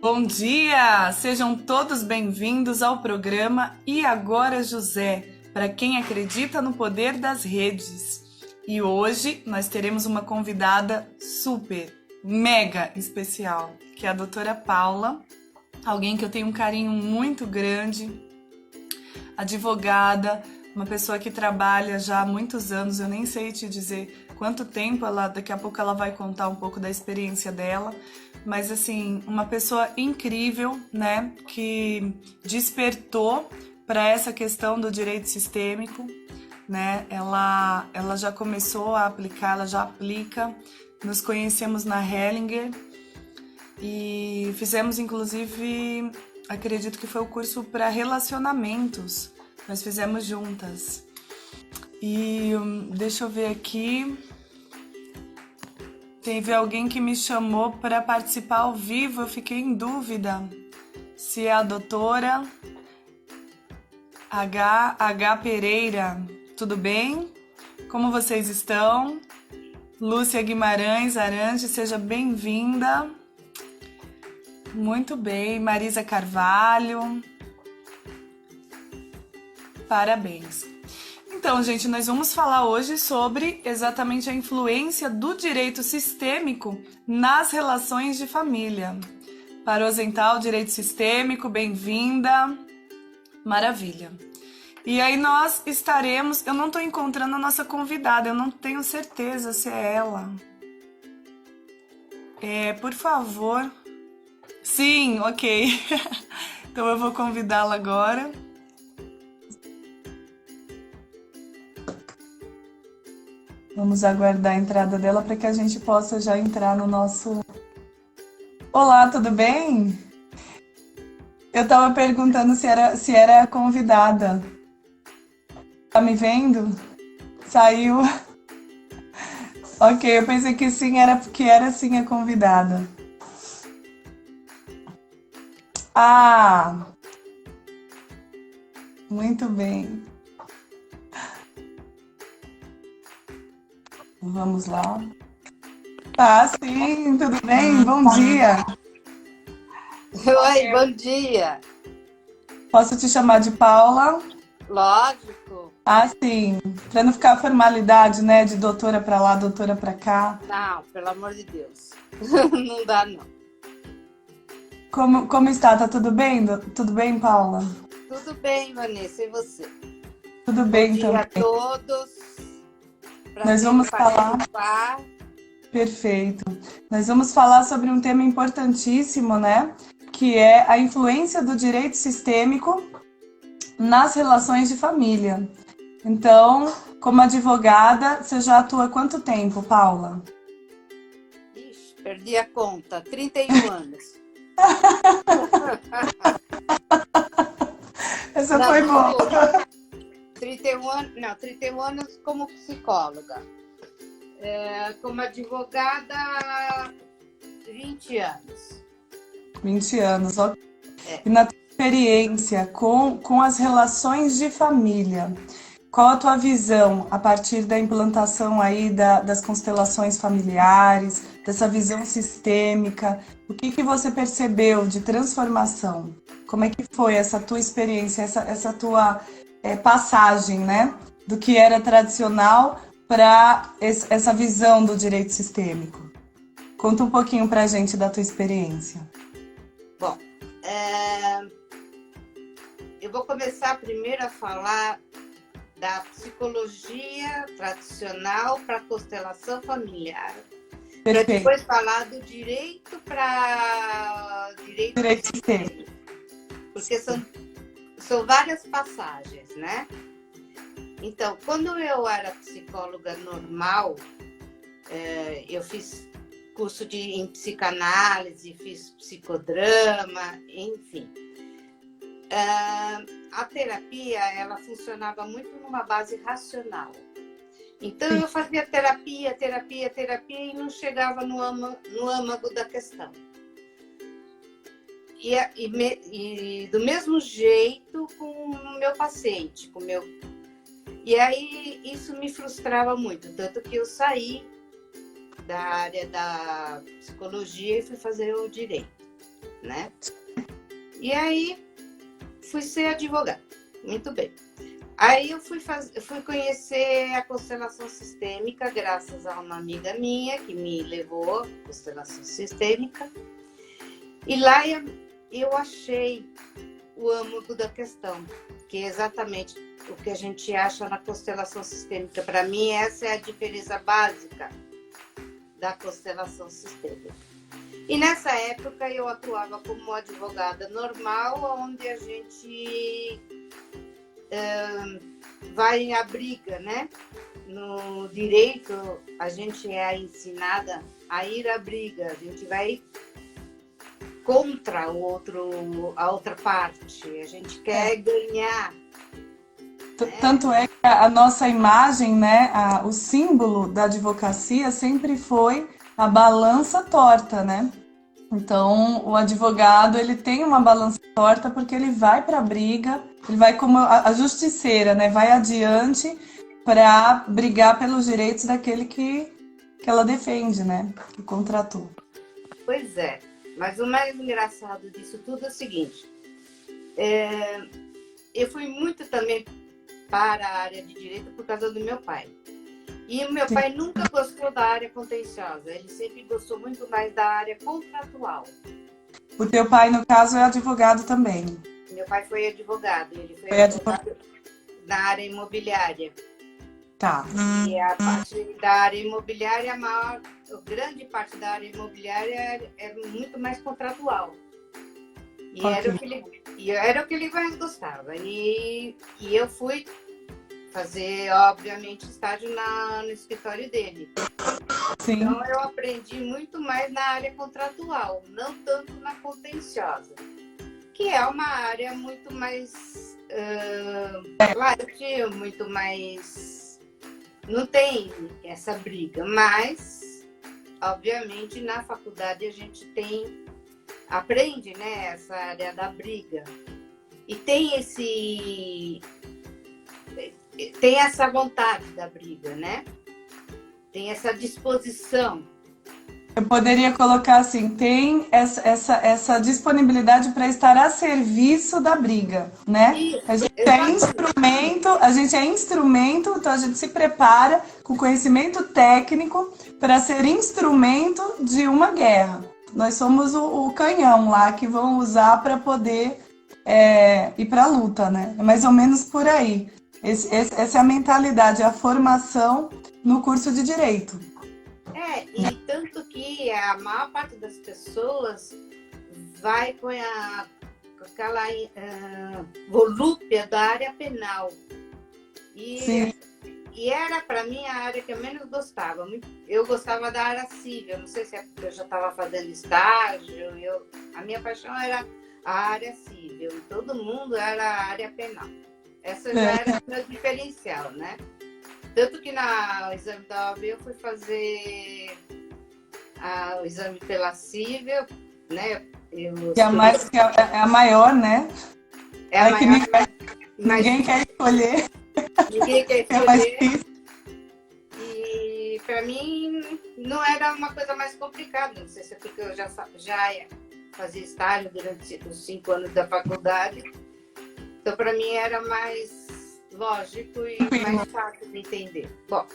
Bom dia! Sejam todos bem-vindos ao programa E Agora José, para quem acredita no poder das redes. E hoje nós teremos uma convidada super, mega especial, que é a doutora Paula, alguém que eu tenho um carinho muito grande, advogada, uma pessoa que trabalha já há muitos anos, eu nem sei te dizer quanto tempo, daqui a pouco ela vai contar um pouco da experiência dela, mas assim, uma pessoa incrível, né, que despertou para essa questão do direito sistêmico, né, ela já começou a aplicar, ela já aplica, nos conhecemos na Hellinger e fizemos inclusive, acredito que foi o curso para relacionamentos, nós fizemos juntas. E deixa eu ver aqui. Teve alguém que me chamou para participar ao vivo, eu fiquei em dúvida se é a doutora H. Pereira. Tudo bem? Como vocês estão? Lúcia Guimarães Arantes, seja bem-vinda. Muito bem. Marisa Carvalho. Parabéns. Então, gente, nós vamos falar hoje sobre exatamente a influência do direito sistêmico nas relações de família. Parozental, direito sistêmico, bem-vinda. Maravilha. E aí nós estaremos... Eu não estou encontrando a nossa convidada, eu não tenho certeza se é ela. Por favor. Sim, ok. Então eu vou convidá-la agora. Vamos aguardar a entrada dela para que a gente possa já entrar no nosso... Olá, tudo bem? Eu estava perguntando se era a convidada. Tá me vendo? Saiu. Ok, eu pensei que sim, era sim a convidada. Ah, muito bem. Vamos lá. Tá, sim, tudo bem? Bom dia. Oi, bom dia. Posso te chamar de Paula? Lógico. Ah, sim. Para não ficar a formalidade, né? De doutora para lá, doutora para cá. Não, pelo amor de Deus. Não dá, não. Como está? Tá tudo bem? Tudo bem, Paula? Tudo bem, Vanessa, e você? Tudo bem Bom dia também. a todos. Nós vamos falar... participar. Perfeito. Nós vamos falar sobre um tema importantíssimo, né? Que é a influência do direito sistêmico nas relações de família. Então, como advogada, você já atua há quanto tempo, Paula? Ixi, perdi a conta. 31 anos. Essa foi boa. 31 anos, não, 31 anos como psicóloga. Como advogada, 20 anos. 20 anos, ok. E na tua experiência com as relações de família, qual a tua visão a partir da implantação aí das constelações familiares, dessa visão sistêmica? O que você percebeu de transformação? Como é que foi essa tua experiência, essa tua passagem, né? Do que era tradicional para essa visão do direito sistêmico? Conta um pouquinho pra gente da tua experiência. Bom, eu vou começar primeiro a falar da psicologia tradicional para constelação familiar. Para depois falar do direito para direito sistêmico. Porque são várias passagens, né? Então, quando eu era psicóloga normal, eu fiz curso em psicanálise, fiz psicodrama, enfim. A terapia, ela funcionava muito numa base racional. Então, eu fazia terapia e não chegava no âmago da questão. E do mesmo jeito com o meu paciente, E aí, isso me frustrava muito, tanto que eu saí da área da psicologia e fui fazer o direito. né? E aí fui ser advogada. Muito bem. Aí eu fui conhecer a constelação sistêmica graças a uma amiga minha que me levou à constelação sistêmica. E lá eu achei o âmago da questão, que é exatamente o que a gente acha na constelação sistêmica. Para mim, essa é a diferença básica da constelação sistêmica. E nessa época eu atuava como advogada normal, onde a gente vai à briga, né? No direito, a gente é ensinada a ir à briga, a gente vai contra a outra parte, a gente quer ganhar. Tanto é que a nossa imagem, né, o símbolo da advocacia sempre foi a balança torta, né? Então, o advogado, ele tem uma balança torta porque ele vai para a briga, ele vai como a justiceira, né? Vai adiante para brigar pelos direitos daquele que ela defende, né? Que contratou. Pois é, mas o mais engraçado disso tudo é o seguinte, eu fui muito também para a área de direito por causa do meu pai. E o meu pai nunca gostou da área contenciosa, ele sempre gostou muito mais da área contratual. O teu pai, no caso, é advogado também? Meu pai foi advogado, ele foi advogado na área imobiliária. Tá. E a parte da área imobiliária, a grande parte da área imobiliária é muito mais contratual. E era o que ele mais gostava. E eu fui fazer, obviamente, estágio no escritório dele. Sim. Então, eu aprendi muito mais na área contratual, não tanto na contenciosa, que é uma área muito mais light, muito mais... Não tem essa briga, mas, obviamente, na faculdade a gente aprende, né, essa área da briga. E tem essa vontade da briga, né? Tem essa disposição. Eu poderia colocar assim, tem essa disponibilidade para estar a serviço da briga, né? Isso, a gente é instrumento, então a gente se prepara com conhecimento técnico para ser instrumento de uma guerra. Nós somos o canhão lá que vão usar para poder ir para a luta, né? É mais ou menos por aí. Essa é a mentalidade, a formação no curso de Direito. E tanto que a maior parte das pessoas vai com aquela volúpia da área penal. Sim. E era, para mim, a área que eu menos gostava. Eu gostava da área civil, não sei se é porque eu já estava fazendo estágio. A minha paixão era a área civil, e todo mundo era a área penal. Essa já era o meu diferencial, né? Tanto que no exame da OAB eu fui fazer o exame pela civil, né? Que é a maior, né? É a maior. Ninguém quer escolher. Ninguém quer É mais escolher. difícil. E para mim não era uma coisa mais complicada. Não sei se é porque eu já fazia estágio durante os 5 anos da faculdade. Então, para mim era mais lógico e mais fácil de entender. Bom,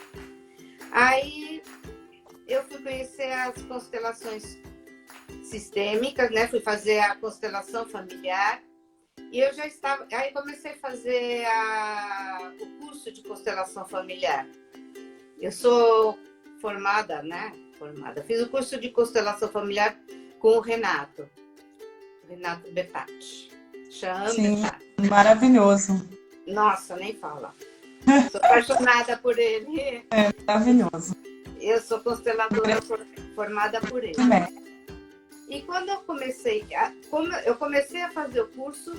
aí eu fui conhecer as constelações sistêmicas, né? Fui fazer a constelação familiar e eu já estava... Aí comecei a fazer o curso de constelação familiar. Eu sou formada, né? Fiz o curso de constelação familiar com o Renato Bertatti. Sim, maravilhoso. Nossa, nem fala. Sou apaixonada por ele. É maravilhoso. Eu sou consteladora formada por ele. E quando eu comecei a fazer o curso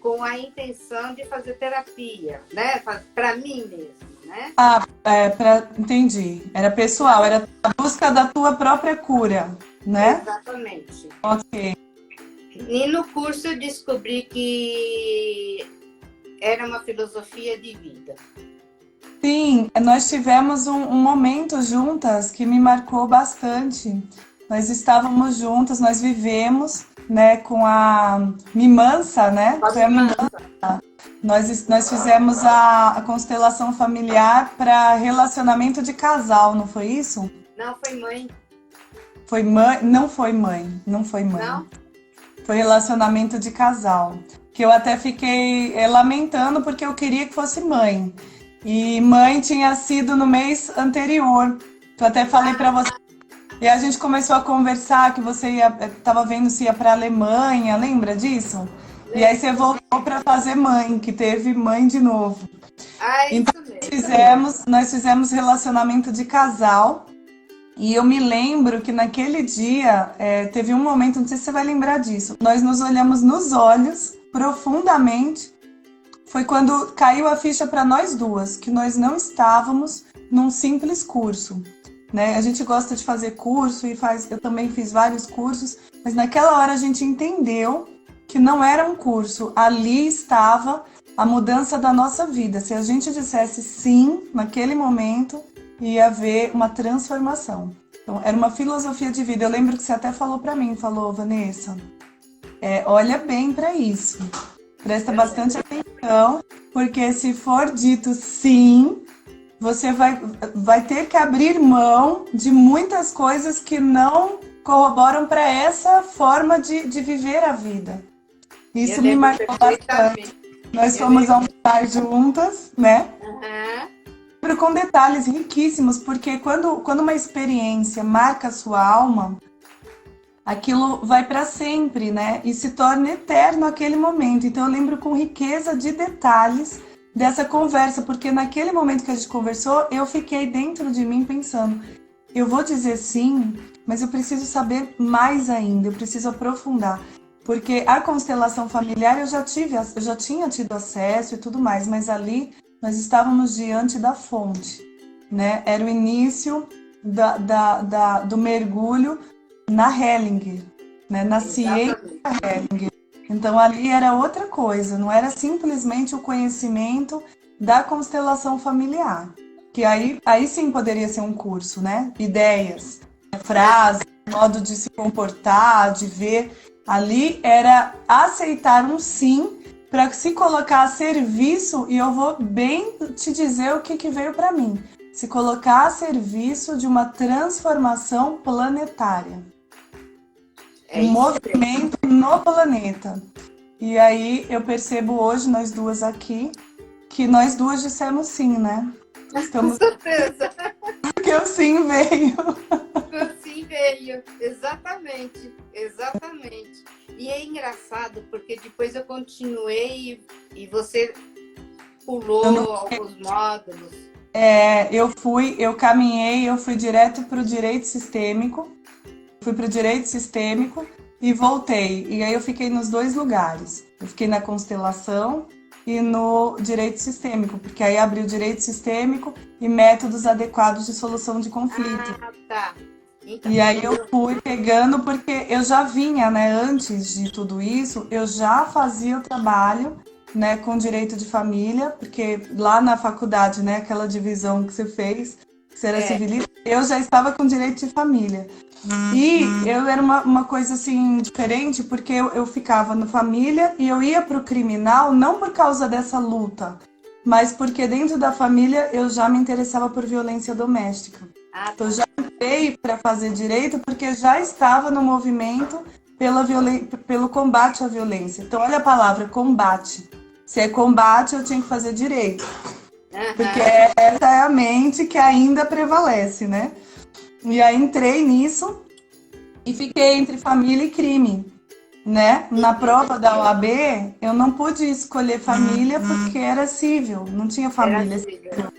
com a intenção de fazer terapia, né? Para mim mesmo, né? Entendi. Era pessoal, era a busca da tua própria cura, né? Exatamente. Ok. E no curso eu descobri que era uma filosofia de vida. Sim, nós tivemos um momento juntas que me marcou bastante. Nós estávamos juntas, nós vivemos né, com a Mimança, né? Foi a Mimança. Nossa, Nós fizemos a constelação familiar para relacionamento de casal, não foi isso? não foi mãe, Foi mãe? Não foi mãe, não foi mãe. não? Foi relacionamento de casal. Que eu até fiquei lamentando porque eu queria que fosse mãe. E mãe tinha sido no mês anterior. Eu até falei para você. E a gente começou a conversar que você estava vendo se ia para a Alemanha, lembra disso? E aí você voltou para fazer mãe, que teve mãe de novo. Ah, é Então isso mesmo. nós fizemos relacionamento de casal. E eu me lembro que naquele dia teve um momento, não sei se você vai lembrar disso. Nós nos olhamos nos olhos profundamente. Foi quando caiu a ficha para nós duas, que nós não estávamos num simples curso. Né? A gente gosta de fazer curso e eu também fiz vários cursos, mas naquela hora a gente entendeu que não era um curso, ali estava a mudança da nossa vida. Se a gente dissesse sim naquele momento, ia haver uma transformação. Então, era uma filosofia de vida. Eu lembro que você até falou para mim, falou, Vanessa, olha bem para isso, presta bastante atenção, porque se for dito sim, você vai ter que abrir mão de muitas coisas que não corroboram para essa forma de viver a vida. Isso me marcou bastante. Nós fomos almoçar juntas, né? Uhum. Com detalhes riquíssimos, porque quando uma experiência marca a sua alma, aquilo vai para sempre, né? E se torna eterno aquele momento. Então eu lembro com riqueza de detalhes dessa conversa, porque naquele momento que a gente conversou, eu fiquei dentro de mim pensando, eu vou dizer sim, mas eu preciso saber mais ainda, eu preciso aprofundar. Porque a constelação familiar eu já tinha tido acesso e tudo mais, mas ali nós estávamos diante da fonte, né? Era o início do mergulho na Hellinger, né? Na ciência Hellinger. Então ali era outra coisa, não era simplesmente o conhecimento da constelação familiar, que aí sim poderia ser um curso, né? Ideias, frases, modo de se comportar, de ver. Ali era aceitar um sim para se colocar a serviço, e eu vou bem te dizer o que veio para mim. Se colocar a serviço de uma transformação planetária. Um movimento no planeta. E aí eu percebo hoje, nós duas aqui, que nós duas dissemos sim, né? Com certeza. Porque o sim veio. O sim veio, exatamente. E é engraçado, porque depois eu continuei e você pulou alguns módulos. Eu caminhei, eu fui direto para o direito sistêmico. Fui para o direito sistêmico e voltei. E aí eu fiquei nos dois lugares. Eu fiquei na constelação e no direito sistêmico, porque aí abriu direito sistêmico e métodos adequados de solução de conflito. Ah, tá. Então, e aí eu fui pegando, porque eu já vinha, né, antes de tudo isso, eu já fazia o trabalho, né, com direito de família, porque lá na faculdade, né, aquela divisão que você fez, você era civilista, eu já estava com direito de família. E eu era uma coisa assim diferente, porque eu ficava na família e eu ia para o criminal não por causa dessa luta, mas porque dentro da família eu já me interessava por violência doméstica. Então eu já entrei para fazer direito porque já estava no movimento pelo combate à violência. Então olha a palavra, combate. Se é combate, eu tinha que fazer direito. Porque essa é a mente que ainda prevalece, né? E aí entrei nisso e fiquei entre família e crime, né? Na prova da OAB, eu não pude escolher família porque era civil, não tinha família civil.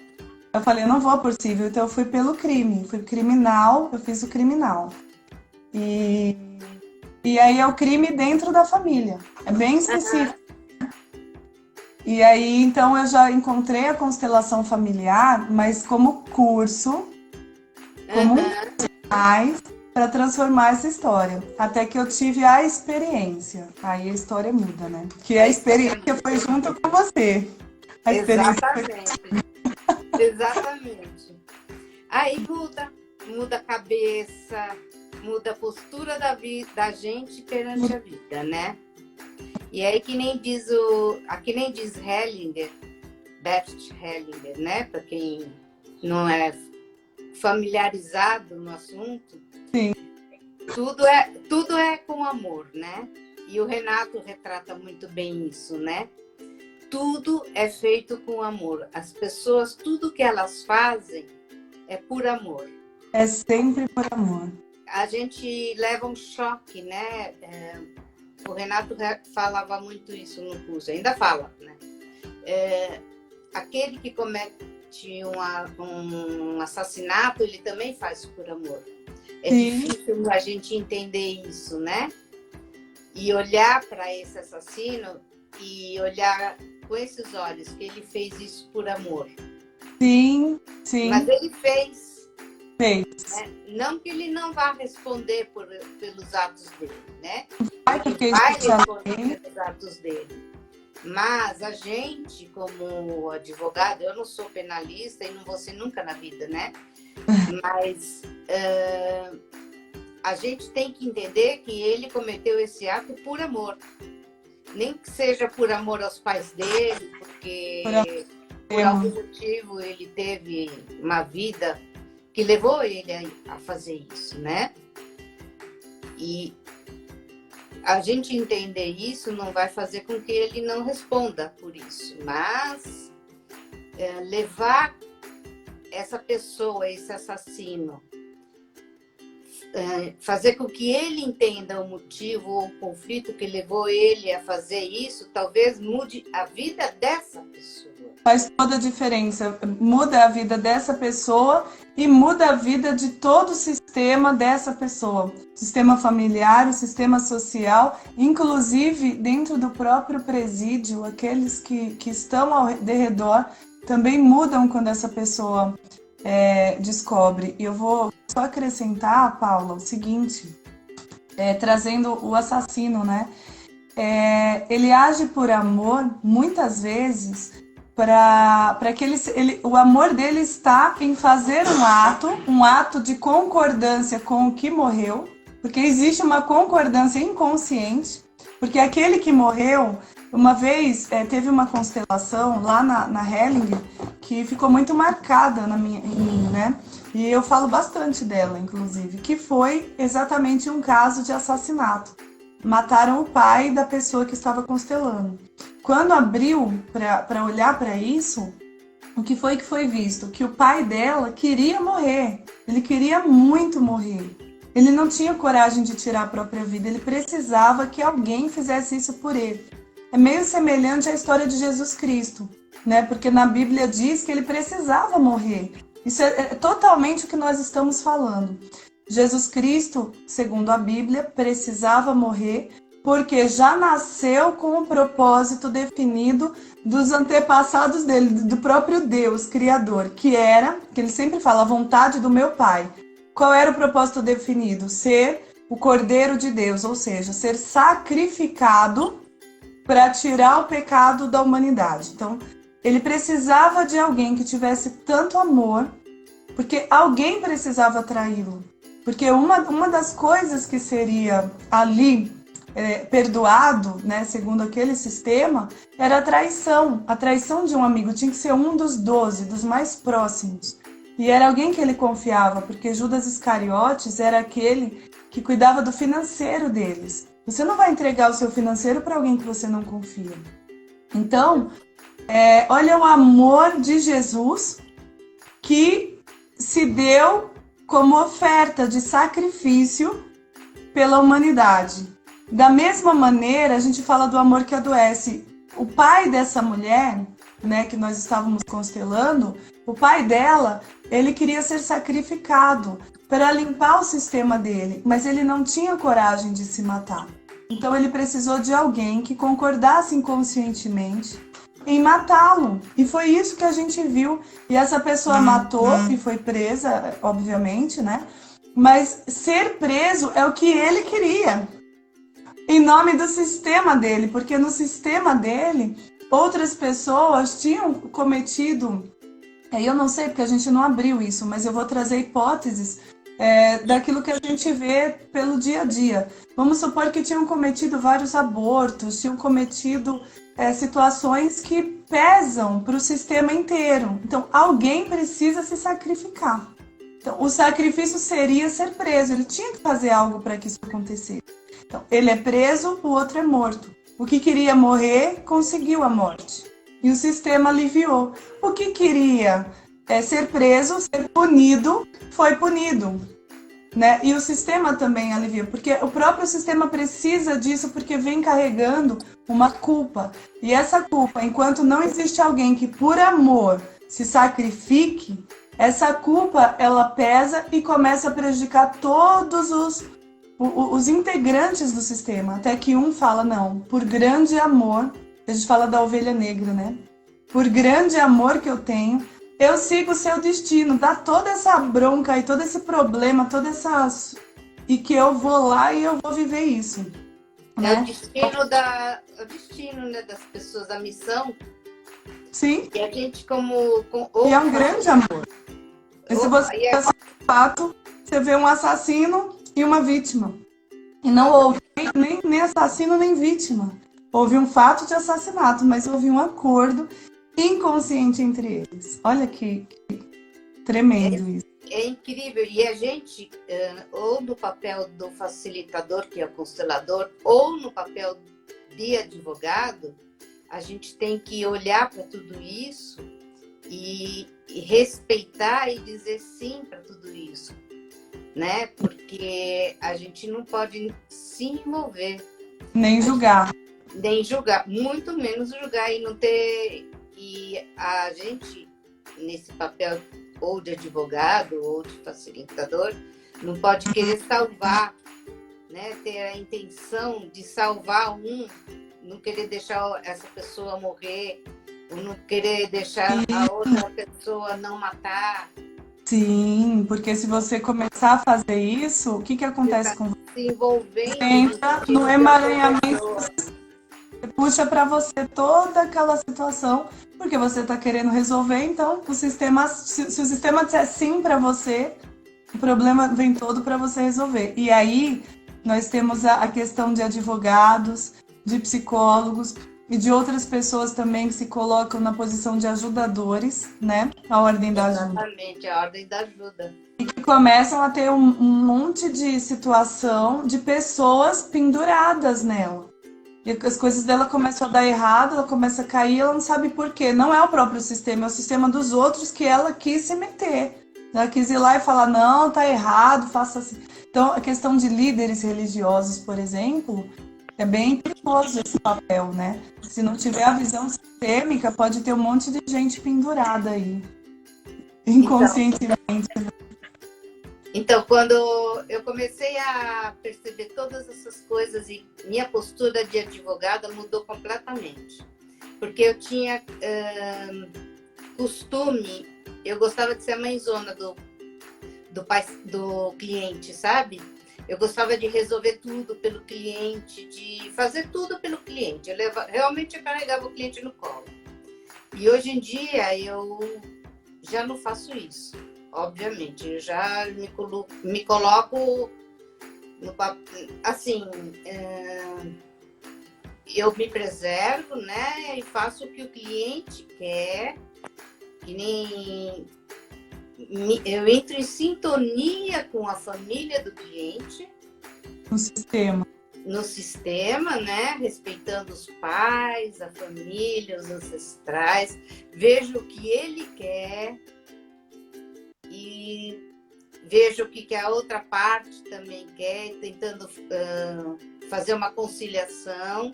Eu falei, eu não vou por civil, então eu fui pelo crime. Fui criminal, eu fiz o criminal. E aí é o crime dentro da família, é bem específico. E aí, então, eu já encontrei a constelação familiar, mas como curso, como mais para transformar essa história. Até que eu tive a experiência. Aí a história muda, né? Que a experiência foi junto com você. A experiência Exatamente. Aí muda a cabeça, muda a postura da gente perante a vida, né? E aí que nem diz Hellinger, Bert Hellinger, né? Para quem não é familiarizado no assunto, Sim. Tudo é com amor, né? E o Renato retrata muito bem isso, né? Tudo é feito com amor. As pessoas, tudo que elas fazem é por amor. É sempre por amor. A gente leva um choque, né? O Renato falava muito isso no curso, ainda fala, né? Aquele que comete um assassinato, ele também faz por amor. É Sim. difícil a gente entender isso, né? E olhar para esse assassino e olhar com esses olhos que ele fez isso por amor. Sim, sim. Mas ele fez. Fez. Né? Não que ele não vá responder pelos atos dele, né? Porque ele vai responder pelos atos dele. Mas a gente, como advogado, eu não sou penalista e não vou ser nunca na vida, né? Mas a gente tem que entender que ele cometeu esse ato por amor. Nem que seja por amor aos pais dele, porque por algum motivo ele teve uma vida que levou ele a fazer isso, né? E a gente entender isso não vai fazer com que ele não responda por isso, mas levar essa pessoa, esse assassino, fazer com que ele entenda o motivo ou o conflito que levou ele a fazer isso, talvez mude a vida dessa pessoa. Faz toda a diferença. Muda a vida dessa pessoa e muda a vida de todo o sistema dessa pessoa. Sistema familiar, o sistema social, inclusive dentro do próprio presídio, aqueles que estão ao redor também mudam quando essa pessoa descobre. E eu vou só acrescentar, Paula, o seguinte, trazendo o assassino, né? Ele age por amor, muitas vezes, para que o amor dele está em fazer um ato de concordância com o que morreu, porque existe uma concordância inconsciente, porque aquele que morreu, uma vez teve uma constelação lá na Hellinger que ficou muito marcada em mim, né? E eu falo bastante dela, inclusive, que foi exatamente um caso de assassinato. Mataram o pai da pessoa que estava constelando. Quando abriu para olhar para isso, o que foi visto? Que o pai dela queria morrer. Ele queria muito morrer. Ele não tinha coragem de tirar a própria vida. Ele precisava que alguém fizesse isso por ele. É meio semelhante à história de Jesus Cristo, né? Porque na Bíblia diz que ele precisava morrer. Isso é totalmente o que nós estamos falando. Jesus Cristo, segundo a Bíblia, precisava morrer porque já nasceu com um propósito definido dos antepassados dele, do próprio Deus, Criador, que ele sempre fala, a vontade do meu Pai. Qual era o propósito definido? Ser o Cordeiro de Deus, ou seja, ser sacrificado para tirar o pecado da humanidade. Então, ele precisava de alguém que tivesse tanto amor, porque alguém precisava traí-lo. Porque uma das coisas que seria ali perdoado, né, segundo aquele sistema, era a traição de um amigo. Tinha que ser um dos 12, dos mais próximos. E era alguém que ele confiava, porque Judas Iscariotes era aquele que cuidava do financeiro deles. Você não vai entregar o seu financeiro para alguém que você não confia. Então, olha o amor de Jesus que se deu como oferta de sacrifício pela humanidade. Da mesma maneira, a gente fala do amor que adoece. O pai dessa mulher, né, que nós estávamos constelando, o pai dela, ele queria ser sacrificado para limpar o sistema dele, mas ele não tinha coragem de se matar. Então ele precisou de alguém que concordasse inconscientemente em matá-lo. E foi isso que a gente viu. E essa pessoa matou e foi presa, obviamente, né? Mas ser preso é o que ele queria. Em nome do sistema dele, porque no sistema dele, outras pessoas tinham cometido, eu não sei porque a gente não abriu isso, mas eu vou trazer hipóteses daquilo que a gente vê pelo dia a dia. Vamos supor que tinham cometido vários abortos, tinham cometido situações que pesam para o sistema inteiro. Então, alguém precisa se sacrificar. Então, o sacrifício seria ser preso. Ele tinha que fazer algo para que isso acontecesse. Então, ele é preso, o outro é morto. O que queria morrer, conseguiu a morte. E o sistema aliviou. O que queria ser preso, ser punido, foi punido. Né? E o sistema também alivia, porque o próprio sistema precisa disso, porque vem carregando uma culpa. E essa culpa, enquanto não existe alguém que por amor se sacrifique, essa culpa ela pesa e começa a prejudicar todos os integrantes do sistema. Até que um fala, não, por grande amor, a gente fala da ovelha negra, né? Por grande amor que eu tenho, eu sigo o seu destino, dá toda essa bronca e todo esse problema, todas essas... E que eu vou lá e eu vou viver isso. Né? É o destino, né, das pessoas, a missão. Sim. E a gente E é um grande amor. E se você pensa no fato, você vê um assassino e uma vítima. E não houve nem assassino nem vítima. Houve um fato de assassinato, mas houve um acordo inconsciente entre eles. Olha que tremendo isso. É incrível. E a gente, ou no papel do facilitador, que é o constelador, ou no papel de advogado, a gente tem que olhar para tudo isso e respeitar e dizer sim para tudo isso, né? Porque a gente não pode se envolver. Nem julgar. Nem julgar, muito menos julgar e não ter... E a gente, nesse papel ou de advogado ou de facilitador, não pode querer salvar, né? Ter a intenção de salvar não querer deixar essa pessoa morrer, ou não querer deixar a outra pessoa não matar. Sim, porque se você começar a fazer isso, o que acontece com você? Se envolvendo. Você entra no emaranhamento, você puxa para você toda aquela situação, porque você está querendo resolver, então o sistema, se o sistema disser sim para você, o problema vem todo para você resolver. E aí nós temos a questão de advogados, de psicólogos e de outras pessoas também que se colocam na posição de ajudadores, né? A ordem da ajuda. Exatamente, a ordem da ajuda. E que começam a ter um monte de situação de pessoas penduradas nela. E as coisas dela começam a dar errado, ela começa a cair, ela não sabe por quê. Não é o próprio sistema, é o sistema dos outros que ela quis se meter. Ela quis ir lá e falar, não, tá errado, faça assim. Então, a questão de líderes religiosos, por exemplo, é bem perigoso esse papel, né? Se não tiver a visão sistêmica, pode ter um monte de gente pendurada aí, inconscientemente. Então, quando eu comecei a perceber todas essas coisas e minha postura de advogada mudou completamente. Porque eu tinha costume, eu gostava de ser a mãezona do cliente, sabe? Eu gostava de resolver tudo pelo cliente, de fazer tudo pelo cliente. Realmente eu carregava o cliente no colo. E hoje em dia eu já não faço isso. Obviamente, eu já me coloco no assim, eu me preservo, né? E faço o que o cliente quer, que nem eu entro em sintonia com a família do cliente. No sistema, né? Respeitando os pais, a família, os ancestrais. Vejo o que ele quer. E vejo o que a outra parte também quer, tentando fazer uma conciliação,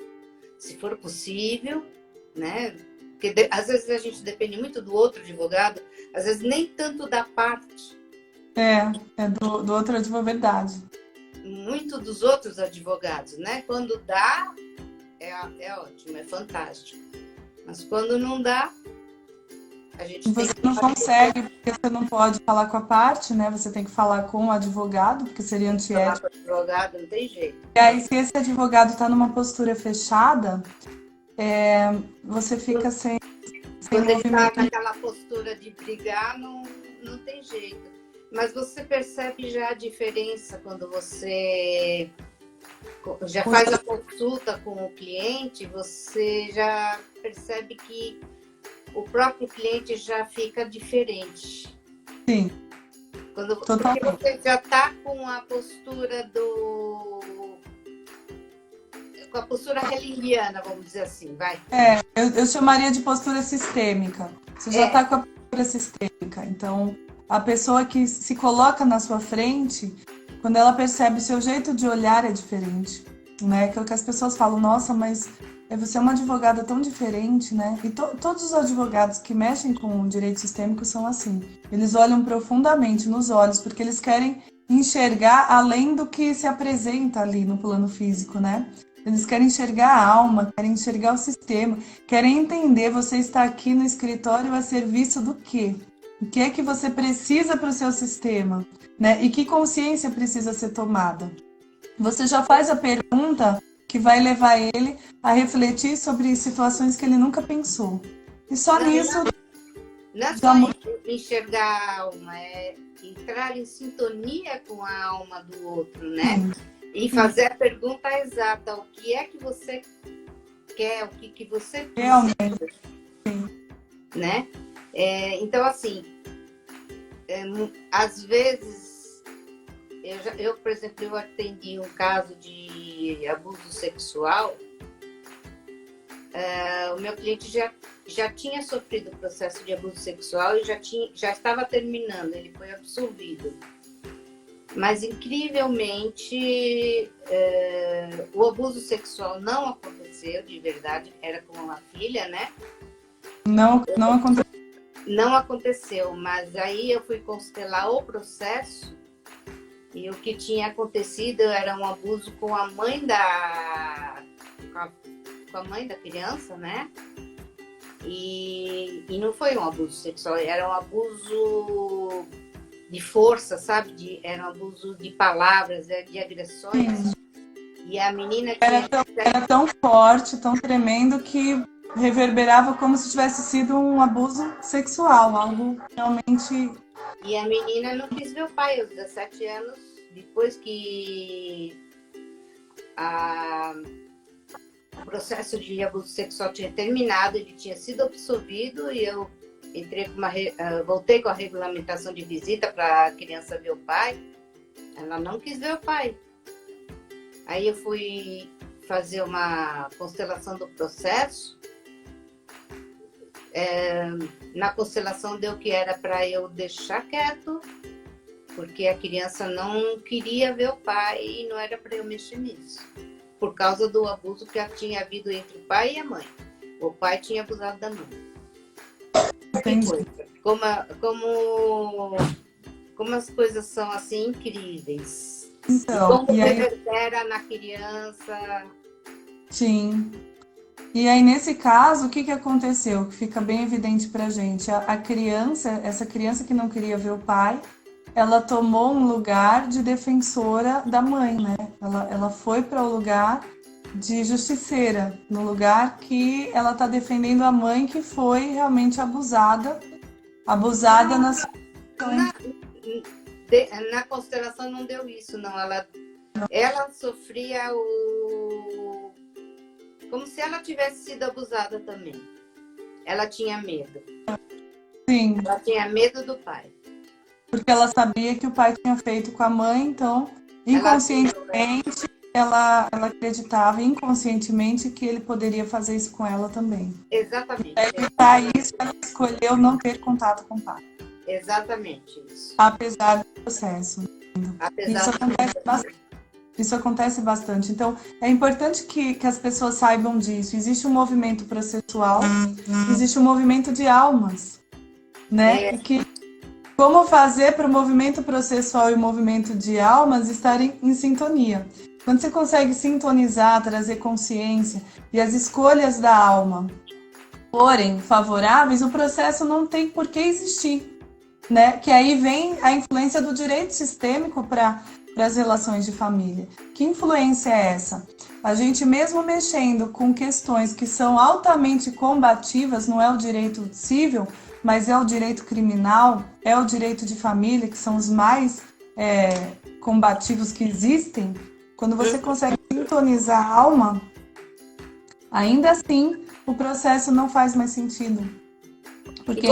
se for possível, né? Porque às vezes a gente depende muito do outro advogado, às vezes nem tanto da parte. É do outro advogado, verdade. Muito dos outros advogados, né? Quando dá, é ótimo, é fantástico. Mas quando não dá, a gente você não consegue, porque você não pode falar com a parte, né? Você tem que falar com o advogado, porque seria antiético. Falar com o advogado não tem jeito. E aí, se esse advogado está numa postura fechada, você fica sem Quando ele está naquela postura de brigar, não tem jeito. Mas você percebe já a diferença quando você já Pois faz a consulta com o cliente, você já percebe que o próprio cliente já fica diferente. sim, Porque totalmente. você já está com a postura com a postura hellingiana, vamos dizer assim, vai. Eu chamaria de postura sistêmica. Você já está com a postura sistêmica. Então, a pessoa que se coloca na sua frente, quando ela percebe o seu jeito de olhar é diferente, né? Aquilo que as pessoas falam, nossa, mas você é uma advogada tão diferente, né? E todos os advogados que mexem com o direito sistêmico são assim. Eles olham profundamente nos olhos, porque eles querem enxergar além do que se apresenta ali no plano físico, né? Eles querem enxergar a alma, querem enxergar o sistema, querem entender você está aqui no escritório a serviço do quê? O que é que você precisa para o seu sistema, né? E que consciência precisa ser tomada? Você já faz a pergunta que vai levar ele a refletir sobre situações que ele nunca pensou. E só nisso... Não é só enxergar a alma, é entrar em sintonia com a alma do outro, né? E fazer a pergunta exata, o que é que você quer, o que você precisa, Realmente. Né? Então, assim, às vezes, eu, por exemplo, eu atendi um caso de abuso sexual, o meu cliente já tinha sofrido o processo de abuso sexual e já estava terminando, ele foi absolvido. Mas, incrivelmente, o abuso sexual não aconteceu, de verdade, era com uma filha, né? Não aconteceu. Não aconteceu, mas aí eu fui constelar o processo e o que tinha acontecido era um abuso com a mãe com a mãe da criança, né? E não foi um abuso sexual, era um abuso de força, sabe? Era um abuso de palavras, de agressões. E a menina era tão forte, tão tremendo que reverberava como se tivesse sido um abuso sexual, algo realmente... E a menina não quis ver o pai aos 17 anos, depois que o processo de abuso sexual tinha terminado, ele tinha sido absolvido e eu voltei com a regulamentação de visita para a criança ver o pai. Ela não quis ver o pai. Aí eu fui fazer uma constelação do processo. Na constelação deu que era para eu deixar quieto, porque a criança não queria ver o pai e não era para eu mexer nisso, por causa do abuso que tinha havido entre o pai e a mãe. O pai tinha abusado da mãe. Como as coisas são assim incríveis. Então, Como reverbera na criança. Sim. E aí, nesse caso, o que aconteceu? Que fica bem evidente pra gente. A criança, essa criança que não queria ver o pai, ela tomou um lugar de defensora da mãe, né? Ela foi para o lugar de justiceira, no lugar que ela está defendendo a mãe que foi realmente abusada na constelação não deu isso, não. Ela sofria como se ela tivesse sido abusada também. Ela tinha medo. Sim. Ela tinha medo do pai. Porque ela sabia que o pai tinha feito com a mãe, então, inconscientemente, ela acreditava inconscientemente que ele poderia fazer isso com ela também. Exatamente. Para evitar isso, ela escolheu não ter contato com o pai. Exatamente isso. Apesar do processo. Isso acontece bastante. Então, é importante que as pessoas saibam disso. Existe um movimento processual, existe um movimento de almas, né? E como fazer para o movimento processual e o movimento de almas estarem em sintonia. Quando você consegue sintonizar, trazer consciência e as escolhas da alma forem favoráveis, o processo não tem por que existir, né? Que aí vem a influência do direito sistêmico para as relações de família. Que influência é essa? A gente mesmo mexendo com questões que são altamente combativas, não é o direito civil, mas é o direito criminal, é o direito de família, que são os mais combativos que existem, quando você consegue sintonizar a alma, ainda assim o processo não faz mais sentido. Porque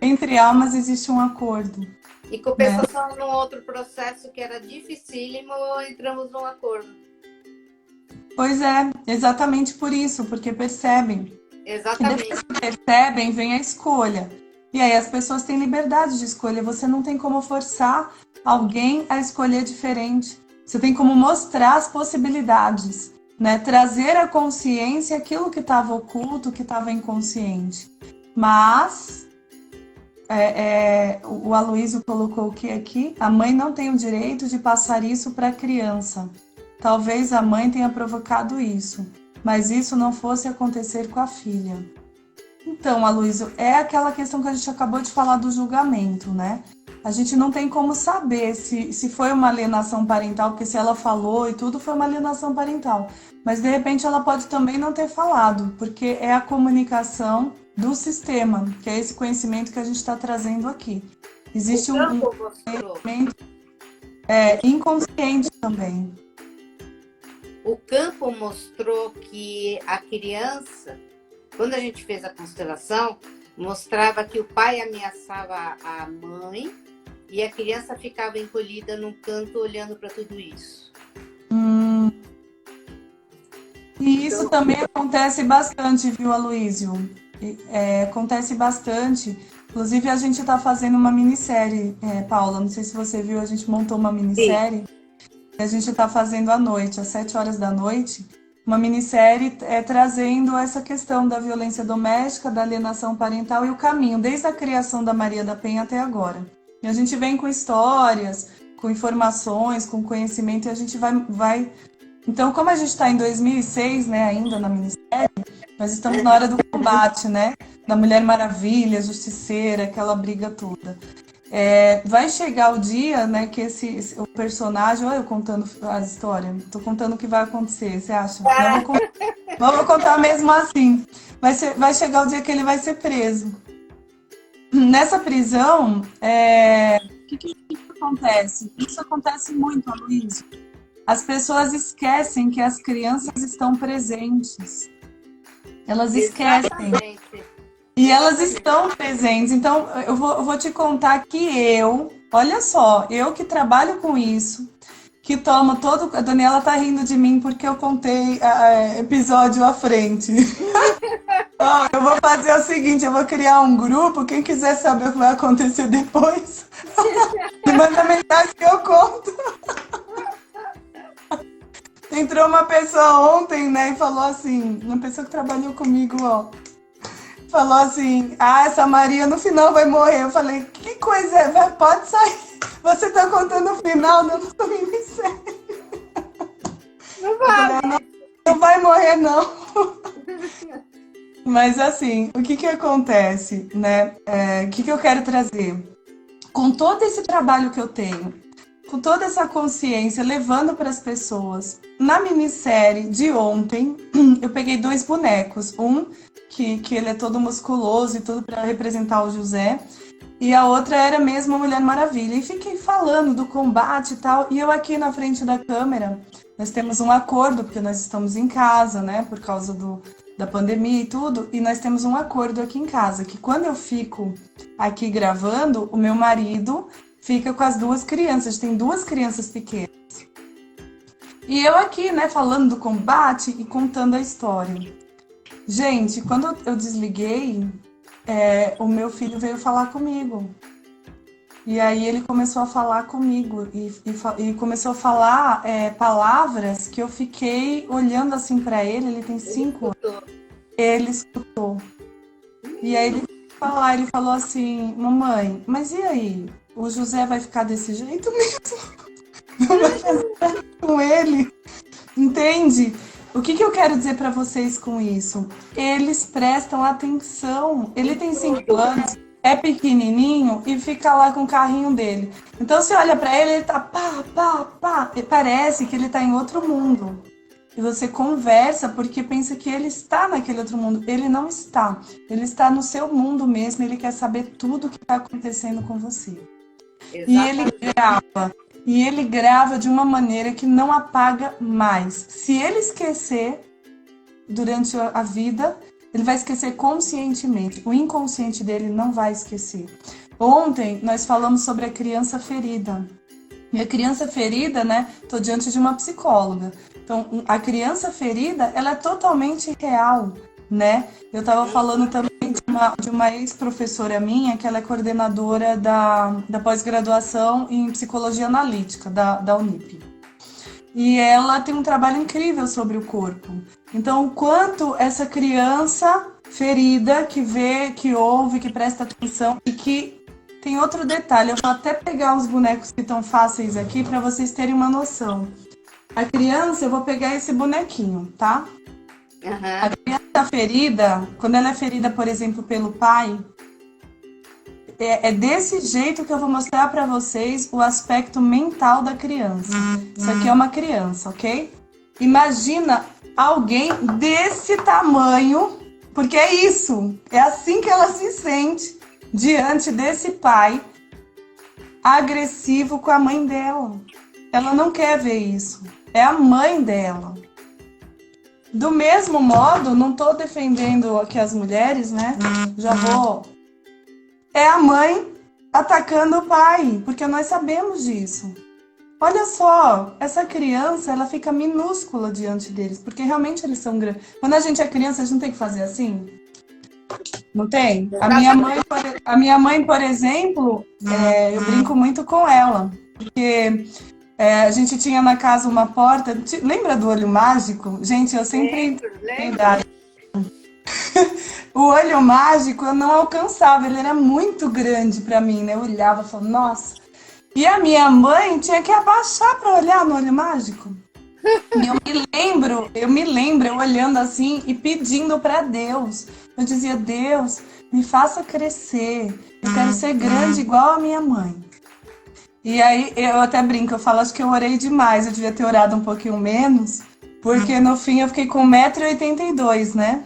entre almas existe um acordo. E compensação num outro processo que era dificílimo, entramos num acordo. Pois é, exatamente por isso, porque percebem. Exatamente. E depois que percebem, vem a escolha. E aí as pessoas têm liberdade de escolha. Você não tem como forçar alguém a escolher diferente. Você tem como mostrar as possibilidades, né? Trazer à consciência aquilo que estava oculto, que estava inconsciente. Mas o Aloysio colocou o que aqui? A mãe não tem o direito de passar isso para a criança. Talvez a mãe tenha provocado isso, mas isso não fosse acontecer com a filha. Então, Aloysio, é aquela questão que a gente acabou de falar do julgamento, né? A gente não tem como saber se foi uma alienação parental, porque se ela falou e tudo, foi uma alienação parental. Mas, de repente, ela pode também não ter falado, porque é a comunicação do sistema, que é esse conhecimento que a gente está trazendo aqui. Existe um conhecimento inconsciente também. O campo mostrou que a criança, quando a gente fez a constelação, mostrava que o pai ameaçava a mãe e a criança ficava encolhida num canto olhando para tudo isso. E isso então, também acontece bastante, viu, Aloysio? Acontece bastante. Inclusive, a gente está fazendo uma minissérie, Paula, não sei se você viu, a gente montou uma minissérie. A gente está fazendo à noite, às 7 horas da noite, uma minissérie trazendo essa questão da violência doméstica, da alienação parental e o caminho, desde a criação da Maria da Penha até agora. E a gente vem com histórias, com informações, com conhecimento, e a gente vai... Então, como a gente está em 2006, né, ainda na minissérie, nós estamos na hora do combate, né, da Mulher Maravilha, Justiceira, aquela briga toda. Vai chegar o dia, né, que o personagem, olha eu contando as histórias, tô contando o que vai acontecer, você acha? Vamos contar mesmo assim. Vai chegar o dia que ele vai ser preso. Nessa prisão, o que acontece? Isso acontece muito, Aloysio. As pessoas esquecem que as crianças estão presentes. Elas esquecem. Exatamente. E elas estão presentes. Então, eu vou te contar que olha só, eu que trabalho com isso, que tomo todo... A Daniela tá rindo de mim porque eu contei episódio à frente. Eu vou fazer o seguinte, eu vou criar um grupo, quem quiser saber o que vai acontecer depois, me manda mensagem que eu conto. Entrou uma pessoa ontem, né, e falou assim, uma pessoa que trabalhou comigo, falou assim, essa Maria no final vai morrer. Eu falei, que coisa é? Pode sair. Você tá contando o final, não tô minissérie. Não vai. Não vai morrer, não. Mas assim, o que acontece, né? O que eu quero trazer? Com todo esse trabalho que eu tenho, com toda essa consciência, levando para as pessoas, na minissérie de ontem, eu peguei 2 bonecos. Um que ele é todo musculoso e tudo para representar o José. E a outra era mesmo a Mulher Maravilha. E fiquei falando do combate e tal. E eu aqui na frente da câmera, nós temos um acordo, porque nós estamos em casa, né? Por causa da pandemia e tudo. E nós temos um acordo aqui em casa, que quando eu fico aqui gravando, o meu marido fica com as 2 crianças. A gente tem 2 crianças pequenas. E eu aqui, né, falando do combate e contando a história. Gente, quando eu desliguei, o meu filho veio falar comigo. E aí ele começou a falar comigo e começou a falar palavras que eu fiquei olhando assim para ele tem 5 anos. Ele escutou. E aí ele falou assim, mamãe, mas e aí? O José vai ficar desse jeito mesmo? Não vai fazer nada com ele? Entende? O que eu quero dizer para vocês com isso? Eles prestam atenção. Ele tem 5 anos, é pequenininho e fica lá com o carrinho dele. Então, você olha para ele, ele tá pá. E parece que ele tá em outro mundo. e você conversa porque pensa que ele está naquele outro mundo. Ele não está. Ele está no seu mundo mesmo, ele quer saber tudo o que está acontecendo com você. Exatamente. E ele grava de uma maneira que não apaga mais. Se ele esquecer durante a vida, ele vai esquecer conscientemente. O inconsciente dele não vai esquecer. Ontem nós falamos sobre a criança ferida. E a criança ferida, né? Estou diante de uma psicóloga. Então, a criança ferida, ela é totalmente real, né? Eu estava falando também de uma ex-professora minha, que ela é coordenadora da pós-graduação em psicologia analítica da Unip. E ela tem um trabalho incrível sobre o corpo. Então, o quanto essa criança ferida, que vê, que ouve, que presta atenção e que tem outro detalhe, eu vou até pegar os bonecos que estão fáceis aqui para vocês terem uma noção. A criança, eu vou pegar esse bonequinho, tá? Uhum. A criança ferida, quando ela é ferida, por exemplo, pelo pai, é desse jeito que eu vou mostrar para vocês o aspecto mental da criança. Isso aqui é uma criança, ok? Imagina alguém desse tamanho, porque é isso, é assim que ela se sente diante desse pai agressivo com a mãe dela. Ela não quer ver isso. É a mãe dela. Do mesmo modo, não estou defendendo aqui as mulheres, né? Já vou. É a mãe atacando o pai, porque nós sabemos disso. Olha só, essa criança, ela fica minúscula diante deles, porque realmente eles são grandes. Quando a gente é criança, a gente não tem que fazer assim? Não tem? A minha mãe, por exemplo, eu brinco muito com ela, porque a gente tinha na casa uma porta. Lembra do olho mágico? Gente, eu sempre tenho idade. O olho mágico eu não alcançava, ele era muito grande para mim, né? Eu olhava e falava, nossa. E a minha mãe tinha que abaixar para olhar no olho mágico. E eu me lembro eu olhando assim e pedindo para Deus. Eu dizia, Deus, me faça crescer. Eu quero ser grande igual a minha mãe. E aí eu até brinco, eu falo, acho que eu orei demais. Eu devia ter orado um pouquinho menos, porque no fim eu fiquei com 1,82 m, né?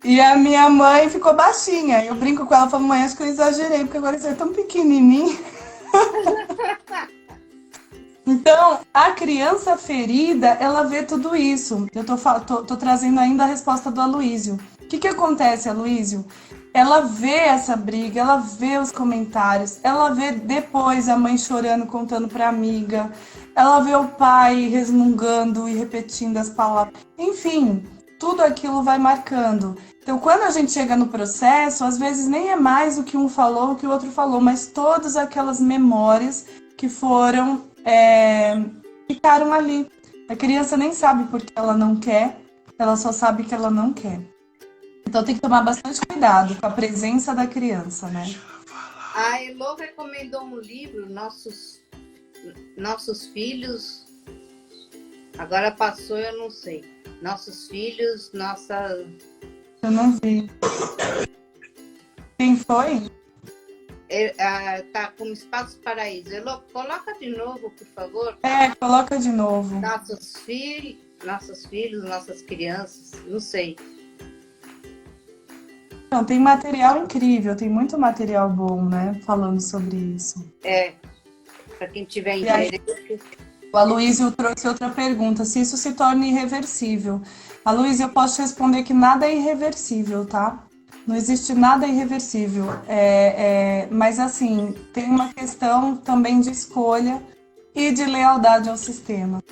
E a minha mãe ficou baixinha. Eu brinco com ela, falo, mãe, acho que eu exagerei, porque agora você é tão pequenininho. Então, a criança ferida, ela vê tudo isso. Eu tô trazendo ainda a resposta do Aloísio. O que acontece, Aloísio? Ela vê essa briga, ela vê os comentários, ela vê depois a mãe chorando, contando pra amiga, ela vê o pai resmungando e repetindo as palavras. Enfim, tudo aquilo vai marcando. Então, quando a gente chega no processo, às vezes nem é mais o que um falou, o que o outro falou, mas todas aquelas memórias que foram, ficaram ali. A criança nem sabe porque ela não quer, ela só sabe que ela não quer. Então tem que tomar bastante cuidado com a presença da criança, né? A Elô recomendou um livro, Nossos Filhos, agora passou, eu não sei. Nossos Filhos, nossa... Eu não vi. Quem foi? Tá com Espaço Paraíso. Elô, coloca de novo, por favor. Coloca de novo. Nossos filhos, nossas crianças, não sei. Não, tem material incrível, tem muito material bom, né? Falando sobre isso. Para quem tiver interesse. O Aloísio trouxe outra pergunta, se isso se torna irreversível. Aloísio, eu posso te responder que nada é irreversível, tá? Não existe nada irreversível. Mas, assim, tem uma questão também de escolha e de lealdade ao sistema.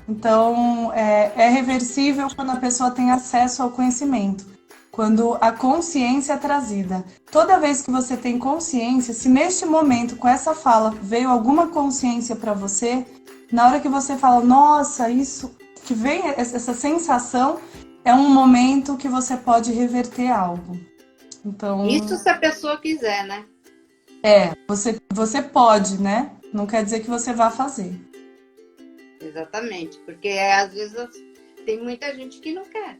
Então, é reversível quando a pessoa tem acesso ao conhecimento. Quando a consciência é trazida. Toda vez que você tem consciência, se neste momento, com essa fala, veio alguma consciência para você, na hora que você fala, nossa, isso, que vem essa sensação, é um momento que você pode reverter algo. Então, isso se a pessoa quiser, né? Você pode, né? Não quer dizer que você vá fazer. Exatamente, porque às vezes tem muita gente que não quer.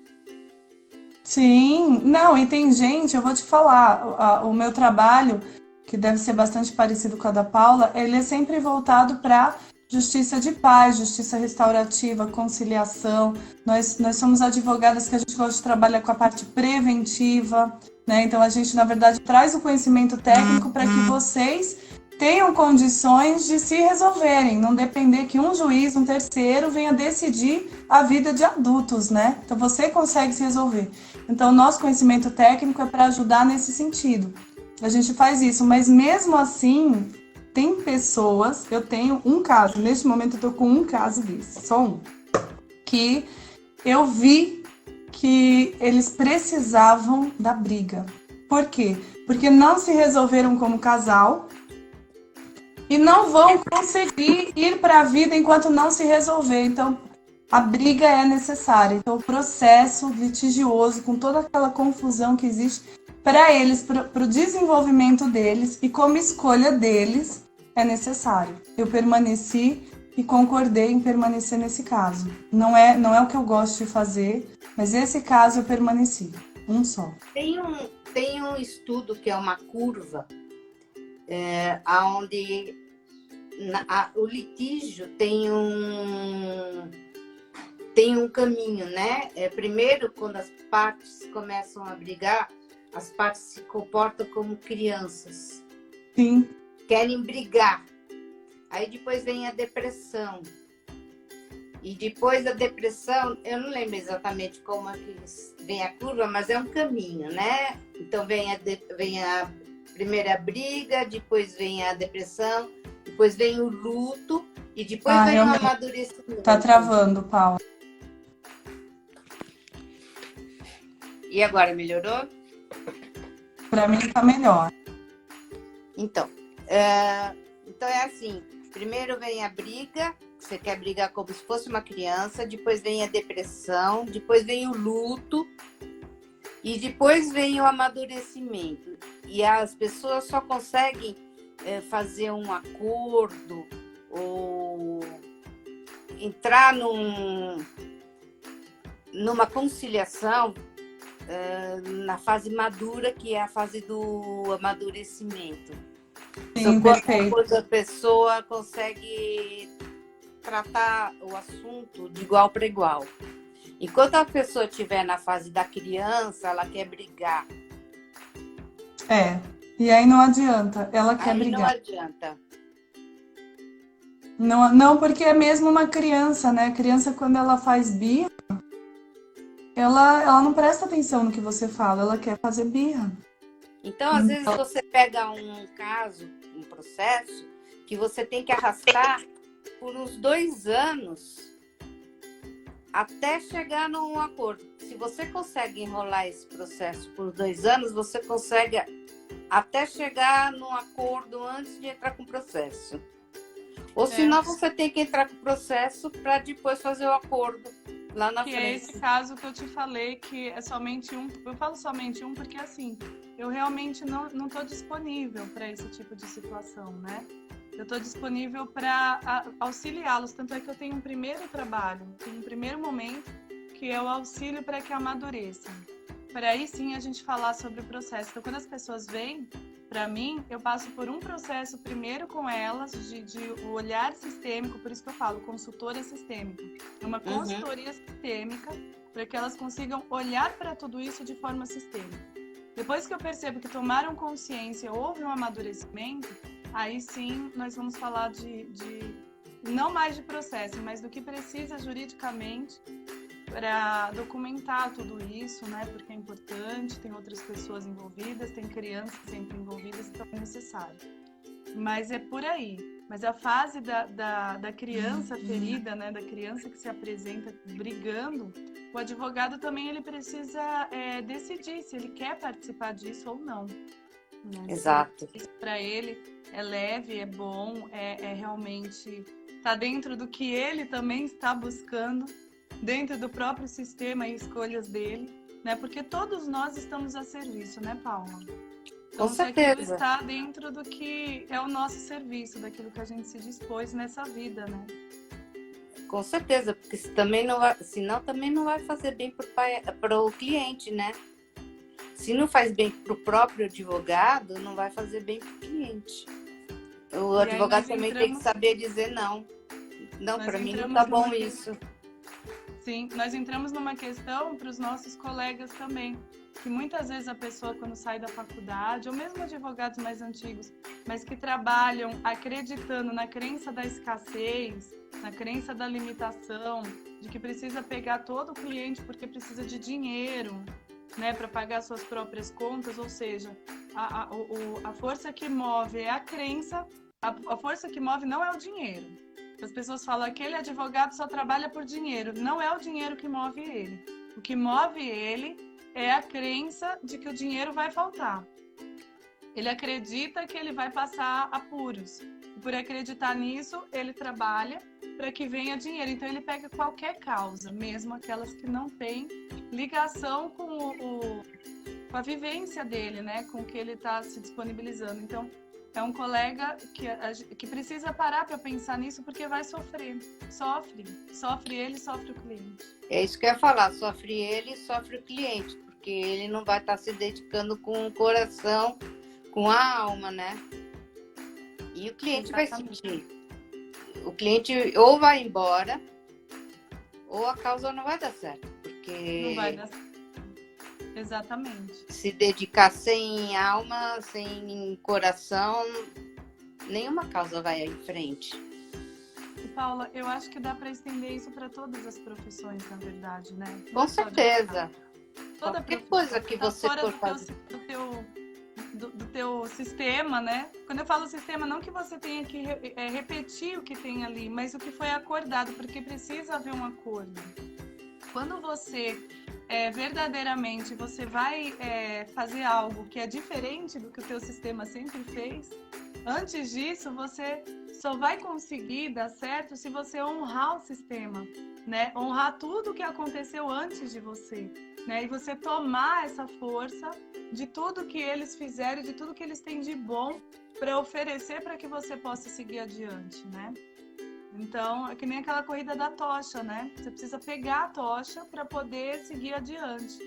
Sim, não, e tem gente, eu vou te falar, o meu trabalho, que deve ser bastante parecido com a da Paula, ele é sempre voltado para justiça de paz, justiça restaurativa, conciliação. Nós somos advogadas que a gente gosta de trabalhar com a parte preventiva, né? Então a gente, na verdade, traz o conhecimento técnico para que vocês tenham condições de se resolverem, não depender que um juiz, um terceiro, venha decidir a vida de adultos, né? Então você consegue se resolver. Então, nosso conhecimento técnico é para ajudar nesse sentido. A gente faz isso, mas mesmo assim, tem pessoas, eu tenho um caso, neste momento eu tô com um caso desse, só um, que eu vi que eles precisavam da briga. Por quê? Porque não se resolveram como casal e não vão conseguir ir para a vida enquanto não se resolver. Então, a briga é necessária. Então, o processo litigioso, com toda aquela confusão que existe, para eles, para o desenvolvimento deles e como escolha deles, é necessário. Eu permaneci e concordei em permanecer nesse caso. Não é o que eu gosto de fazer, mas esse caso eu permaneci. Um só. Tem um estudo que é uma curva, onde o litígio tem um caminho, né? Primeiro, quando as partes começam a brigar, as partes se comportam como crianças. Sim. Querem brigar. Aí depois vem a depressão. E depois da depressão, eu não lembro exatamente como é que vem a curva, mas é um caminho, né? Então vem a primeira briga, depois vem a depressão, depois vem o luto e depois vem o amadurecimento. Tá travando, Paula. E agora, melhorou? Para mim tá melhor. Então é assim, primeiro vem a briga, você quer brigar como se fosse uma criança, depois vem a depressão, depois vem o luto e depois vem o amadurecimento. E as pessoas só conseguem fazer um acordo ou entrar numa conciliação na fase madura, que é a fase do amadurecimento. Sim, perfeito. Quando a pessoa consegue tratar o assunto de igual para igual. Enquanto a pessoa estiver na fase da criança, ela quer brigar. E aí não adianta, ela quer brigar. Não adianta. Não, porque é mesmo uma criança, né? A criança, quando ela faz birra, ela não presta atenção no que você fala, ela quer fazer birra. Então, às vezes, você pega um caso, um processo, que você tem que arrastar por uns 2 anos até chegar num acordo. Se você consegue enrolar esse processo por 2 anos, você consegue até chegar num acordo antes de entrar com o processo. Ou senão você tem que entrar com o processo para depois fazer o acordo lá na frente. É esse caso que eu te falei, que é somente um. Eu falo somente um porque, assim, eu realmente não estou disponível para esse tipo de situação, né? Eu estou disponível para auxiliá-los. Tanto é que eu tenho um primeiro trabalho, um primeiro momento, que é o auxílio para que amadureçam. Para aí sim a gente falar sobre o processo. Então, quando as pessoas vêm para mim, eu passo por um processo primeiro com elas de olhar sistêmico, por isso que eu falo consultora sistêmica. É uma consultoria sistêmica para que elas consigam olhar para tudo isso de forma sistêmica. Depois que eu percebo que tomaram consciência, houve um amadurecimento, aí sim nós vamos falar de não mais de processo, mas do que precisa juridicamente para documentar tudo isso, né? Porque é importante, tem outras pessoas envolvidas, tem crianças sempre envolvidas, então é necessário. Mas é por aí. Mas a fase da criança ferida, né? Da criança que se apresenta brigando, o advogado também ele precisa decidir se ele quer participar disso ou não. Né? Exato. Isso para ele é leve, é bom, é realmente está dentro do que ele também está buscando, dentro do próprio sistema e escolhas dele, né? Porque todos nós estamos a serviço, né, Paula? Então, com certeza. Está dentro do que é o nosso serviço, daquilo que a gente se dispôs nessa vida, né? Com certeza, porque senão também não vai fazer bem para o cliente, né? Se não faz bem para o próprio advogado, não vai fazer bem para o cliente. O advogado também tem que saber dizer não. Não, Nós para mim não entramos tá bom numa isso. Sim, nós entramos numa questão para os nossos colegas também, que muitas vezes a pessoa quando sai da faculdade, ou mesmo advogados mais antigos, mas que trabalham acreditando na crença da escassez, na crença da limitação, de que precisa pegar todo o cliente porque precisa de dinheiro, né, para pagar suas próprias contas, ou seja, a força que move é a crença, a força que move não é o dinheiro. As pessoas falam que aquele advogado só trabalha por dinheiro. Não é o dinheiro que move ele. O que move ele é a crença de que o dinheiro vai faltar. Ele acredita que ele vai passar apuros. E por acreditar nisso, ele trabalha para que venha dinheiro. Então, ele pega qualquer causa, mesmo aquelas que não têm ligação com a vivência dele, né? Com o que ele está se disponibilizando. Então, é um colega que precisa parar para pensar nisso porque vai sofrer. Sofre ele, sofre o cliente. É isso que eu ia falar, sofre ele, sofre o cliente, porque ele não vai estar se dedicando com o coração, com a alma, né? E o cliente Exatamente. vai sentir. O cliente ou vai embora, ou a causa não vai dar certo, porque Não vai dar certo. Exatamente. se dedicar sem alma, sem coração, nenhuma causa vai em frente. E, Paula, eu acho que dá para estender isso para todas as profissões, na verdade, né? Com certeza. Toda Qualquer coisa que você for fazer. Do teu sistema, né? Quando eu falo sistema, não que você tenha que repetir o que tem ali, mas o que foi acordado, porque precisa haver um acordo. Quando você verdadeiramente você vai fazer algo que é diferente do que o teu sistema sempre fez, antes disso você só vai conseguir dar certo se você honrar o sistema, né? Honrar tudo o que aconteceu antes de você, né? E você tomar essa força de tudo que eles fizeram, de tudo que eles têm de bom para oferecer para que você possa seguir adiante, né? Então, é que nem aquela corrida da tocha, né? Você precisa pegar a tocha para poder seguir adiante.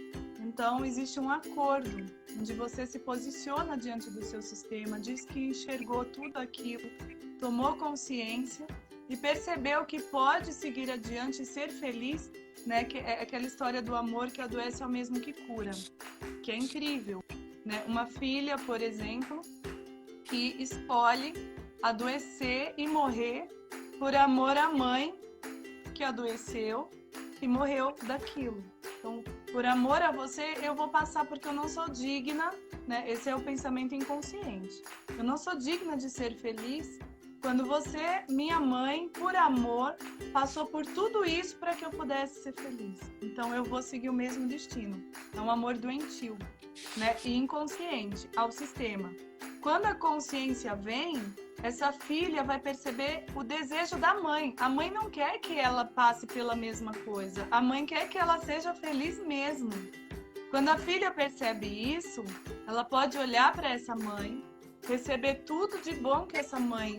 Então, existe um acordo onde você se posiciona diante do seu sistema, diz que enxergou tudo aquilo, tomou consciência e percebeu que pode seguir adiante e ser feliz, né? Que é aquela história do amor que adoece é o mesmo que cura, que é incrível, né? Uma filha, por exemplo, que escolhe adoecer e morrer por amor à mãe que adoeceu e morreu daquilo. Então, por amor a você, eu vou passar porque eu não sou digna, né? Esse é o pensamento inconsciente. Eu não sou digna de ser feliz quando você, minha mãe, por amor, passou por tudo isso para que eu pudesse ser feliz. Então, eu vou seguir o mesmo destino. É um amor doentio, né? E inconsciente ao sistema. Quando a consciência vem, essa filha vai perceber o desejo da mãe. A mãe não quer que ela passe pela mesma coisa. A mãe quer que ela seja feliz mesmo. Quando a filha percebe isso, ela pode olhar para essa mãe, receber tudo de bom que essa mãe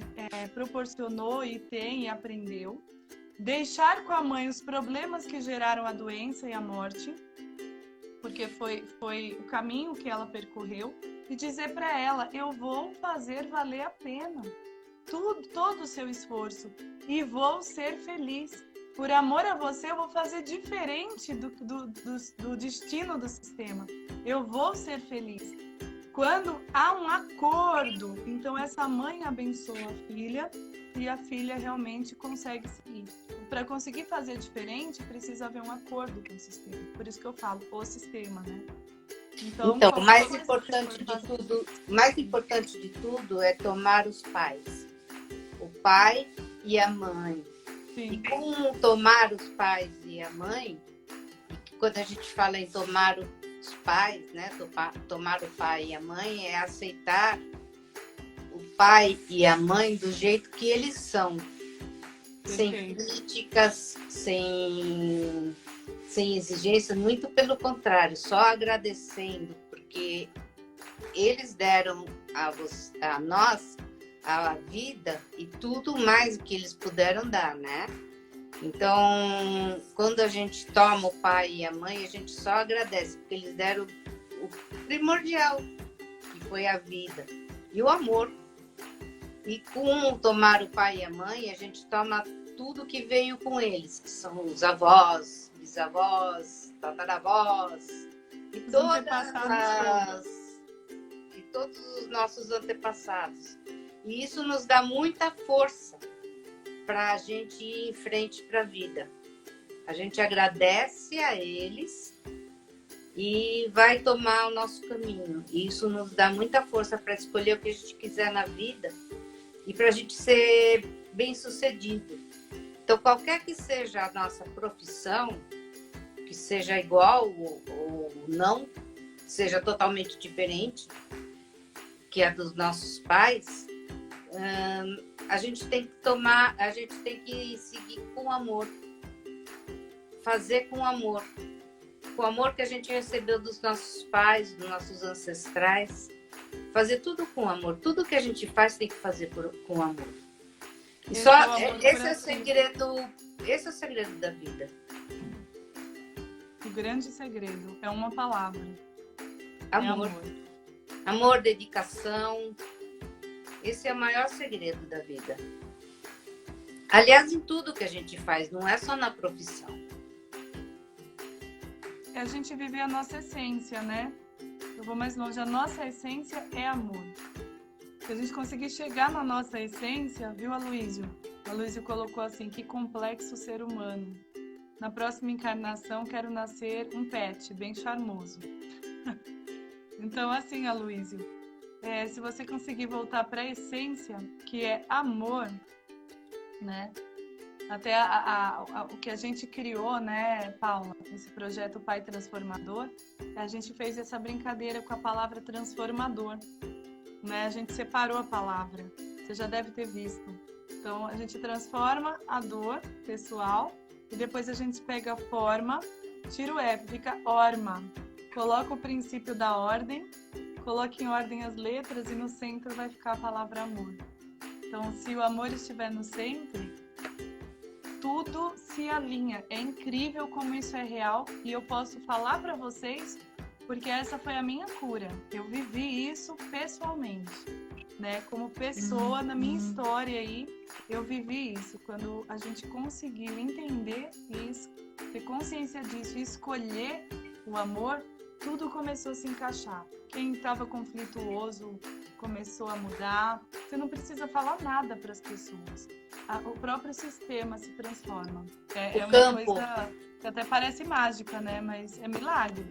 proporcionou e tem e aprendeu, deixar com a mãe os problemas que geraram a doença e a morte, porque foi o caminho que ela percorreu, e dizer para ela, eu vou fazer valer a pena todo o seu esforço e vou ser feliz. Por amor a você, eu vou fazer diferente do destino do sistema. Eu vou ser feliz. Quando há um acordo, então essa mãe abençoa a filha e a filha realmente consegue seguir. Para conseguir fazer diferente, precisa haver um acordo com o sistema. Por isso que eu falo, o sistema, né? Então, o mais importante de tudo é tomar os pais. O pai e a mãe. Sim. E como tomar os pais e a mãe, quando a gente fala em tomar os pais, né? Tomar o pai e a mãe é aceitar o pai e a mãe do jeito que eles são. Sem críticas, sem exigência, muito pelo contrário, só agradecendo, porque eles deram a nós a vida e tudo mais que eles puderam dar, né? Então, quando a gente toma o pai e a mãe, a gente só agradece, porque eles deram o primordial, que foi a vida e o amor. E com tomar o pai e a mãe, a gente toma tudo que veio com eles, que são os avós, bisavós, tataravós, e todos os nossos antepassados. E isso nos dá muita força para a gente ir em frente para a vida. A gente agradece a eles e vai tomar o nosso caminho. E isso nos dá muita força para escolher o que a gente quiser na vida e para a gente ser bem-sucedido. Então, qualquer que seja a nossa profissão, que seja igual ou não, seja totalmente diferente que a dos nossos pais, a gente tem que seguir com amor, fazer com amor. Com o amor que a gente recebeu dos nossos pais, dos nossos ancestrais. Fazer tudo com amor. Tudo que a gente faz tem que fazer com amor. E esse é o segredo da vida. O grande segredo é uma palavra. Amor. Amor, dedicação. Esse é o maior segredo da vida. Aliás, em tudo que a gente faz, não é só na profissão. É a gente viver a nossa essência, né? Eu vou mais longe. A nossa essência é amor. Se a gente conseguir chegar na nossa essência, viu, Aloysio? Aloysio colocou assim, que complexo ser humano. Na próxima encarnação, quero nascer um pet, bem charmoso. Então, assim, Aloysio, se você conseguir voltar para a essência, que é amor, né? Até o que a gente criou, né, Paula? Esse projeto Pai Transformador, a gente fez essa brincadeira com a palavra transformador, né? A gente separou a palavra, você já deve ter visto. Então, a gente transforma a dor pessoal e depois a gente pega a forma, tira o F, fica orma. Coloca o princípio da ordem, coloca em ordem as letras e no centro vai ficar a palavra amor. Então, se o amor estiver no centro, tudo se alinha. É incrível como isso é real e eu posso falar para vocês porque essa foi a minha cura. Eu vivi isso pessoalmente, né? Como pessoa, na minha história aí, eu vivi isso. Quando a gente conseguiu entender isso, ter consciência disso e escolher o amor, tudo começou a se encaixar. Quem estava conflituoso começou a mudar. Você não precisa falar nada para as pessoas. O próprio sistema se transforma. É uma coisa que até parece mágica, né? Mas é milagre.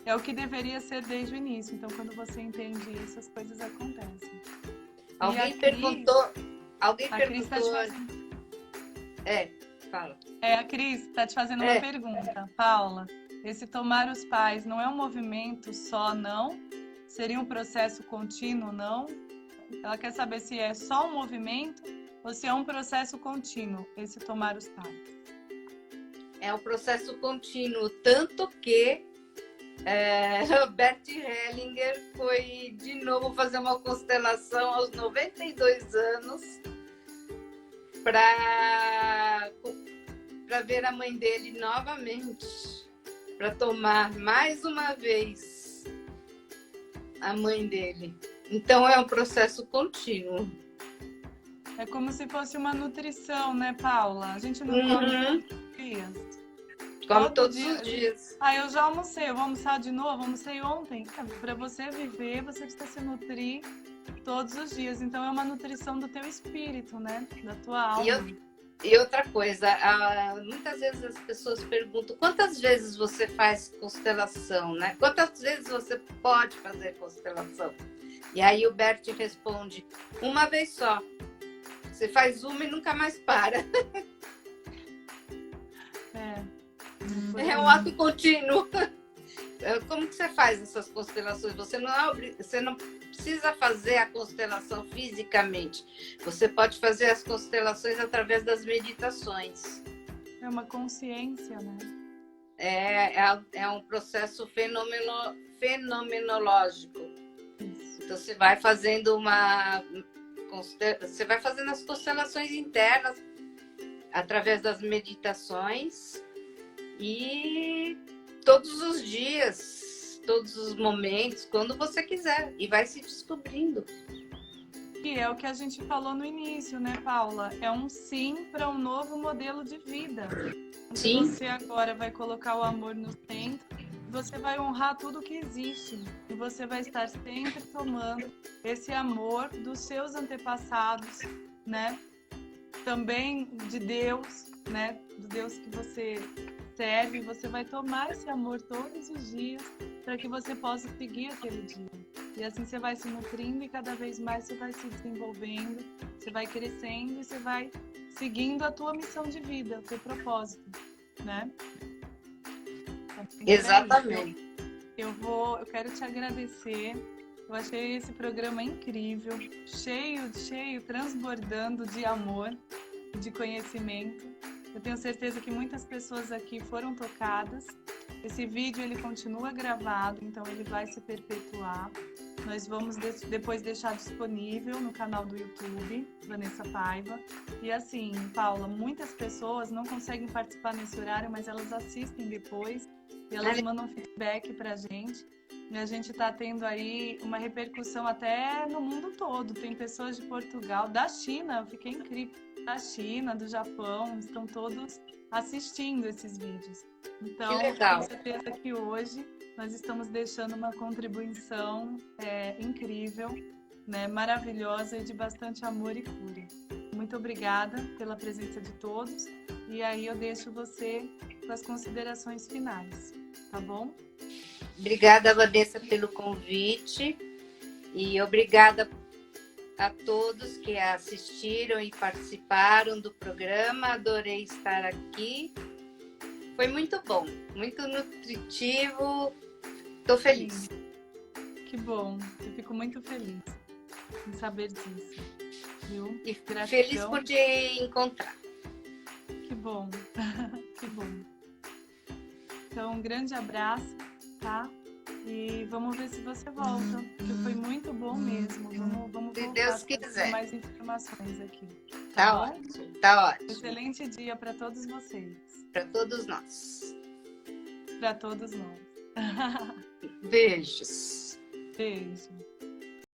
É o que deveria ser desde o início. Então, quando você entende isso, as coisas acontecem. Alguém perguntou... Fala. A Cris está te fazendo uma pergunta. Paula, esse tomar os pais não é um movimento só, não? Seria um processo contínuo, não? Ela quer saber se é só um movimento ou se é um processo contínuo, esse tomar os pais. É um processo contínuo, tanto que Bert Hellinger foi de novo fazer uma constelação aos 92 anos para ver a mãe dele novamente, para tomar mais uma vez a mãe dele. Então é um processo contínuo. É como se fosse uma nutrição, né, Paula? A gente não come todos os dias. Como todos os dias. Eu já almocei, eu vou almoçar de novo, almocei ontem. Para você viver, você precisa se nutrir todos os dias. Então é uma nutrição do teu espírito, né? Da tua alma. E outra coisa, muitas vezes as pessoas perguntam quantas vezes você faz constelação, né? Quantas vezes você pode fazer constelação? E aí o Bert responde, uma vez só. Você faz uma e nunca mais para. É um ato contínuo. Como que você faz essas constelações? Você não precisa fazer a constelação fisicamente. Você pode fazer as constelações através das meditações. É uma consciência, né? É um processo fenomenológico. Isso. Então você vai fazendo as constelações internas através das meditações e todos os dias, todos os momentos, quando você quiser, e vai se descobrindo. E é o que a gente falou no início, né, Paula? É um sim para um novo modelo de vida. Sim. Você agora vai colocar o amor no centro, você vai honrar tudo que existe. E você vai estar sempre tomando esse amor dos seus antepassados, né? Também de Deus, né? Do Deus que você serve. Você vai tomar esse amor todos os dias para que você possa seguir aquele dia. E assim você vai se nutrindo e cada vez mais você vai se desenvolvendo, você vai crescendo e você vai seguindo a tua missão de vida, o teu propósito, né? Exatamente. Eu quero te agradecer. Eu achei esse programa incrível, cheio, transbordando de amor e de conhecimento. Eu tenho certeza que muitas pessoas aqui foram tocadas. Esse vídeo ele continua gravado, então ele vai se perpetuar. Nós vamos depois deixar disponível no canal do YouTube, Vanessa Paiva. E assim, Paula, muitas pessoas não conseguem participar nesse horário, mas elas assistem depois e elas mandam feedback pra gente. E a gente está tendo aí uma repercussão até no mundo todo. Tem pessoas de Portugal, da China, eu fiquei incrível, da China, do Japão, estão todos assistindo esses vídeos. Então, tenho certeza que hoje nós estamos deixando uma contribuição incrível, né, maravilhosa e de bastante amor e cura. Muito obrigada pela presença de todos. E aí eu deixo você com as considerações finais, tá bom? Obrigada, Vanessa, pelo convite e obrigada a todos que assistiram e participaram do programa. Adorei estar aqui. Foi muito bom, muito nutritivo. Estou feliz. Que bom, eu fico muito feliz em saber disso. Viu? E gratidão. Feliz por te encontrar. Que bom, que bom. Então, um grande abraço, tá? E vamos ver se você volta, porque foi muito bom mesmo. Vamos se voltar Deus quiser. Mais informações aqui. Tá ótimo, tá ótimo. Excelente dia para todos vocês. Para todos nós. Para todos nós. Beijos. Beijo.